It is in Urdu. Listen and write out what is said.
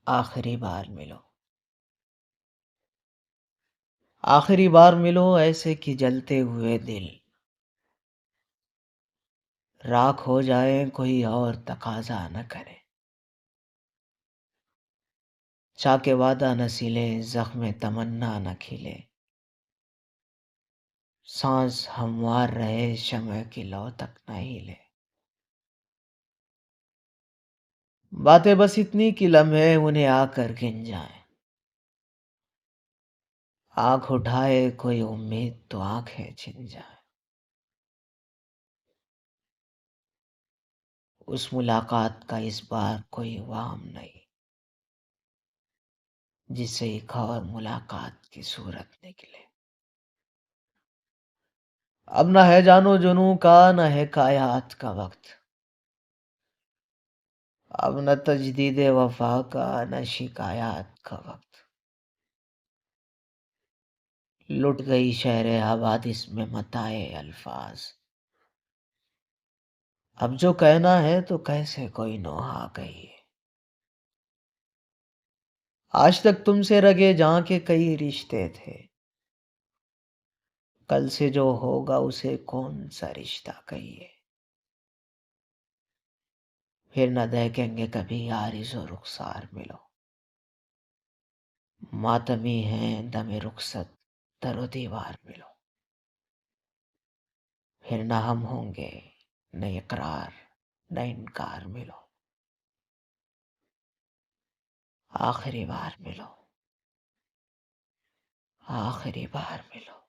آخری بار ملو، آخری بار ملو ایسے کہ جلتے ہوئے دل راکھ ہو جائے، کوئی اور تقاضا نہ کرے، چاہ کے وعدہ نہ سلے، زخم تمنا نہ کھلے، سانس ہموار رہے، شمع کی لو تک نہ ہلے، باتیں بس اتنی کہ لمحے انہیں آ کر گن جائیں، آنکھ اٹھائے کوئی امید تو آنکھیں چھن جائیں، اس ملاقات کا اس بار کوئی وام نہیں، جس سے ایک اور ملاقات کی صورت نکلے، اب نہ ہے جانو جنوں کا، نہ ہے کائنات کا وقت، اب نہ تجدید وفا کا، نہ شکایات کا وقت، لٹ گئی شہر حوادث میں متاع الفاظ، اب جو کہنا ہے تو کیسے کوئی نوحہ کہیے، آج تک تم سے رگے جاں کے کئی رشتے تھے، کل سے جو ہوگا اسے کون سا رشتہ کہیے، پھر نہ دیکھیں گے کبھی عارض و رخسار ملو، ماتمی ہیں دم رخصت در و دیوار ملو، پھر نہ ہم ہوں گے نہ اقرار نہ انکار ملو، آخری بار ملو، آخری بار ملو۔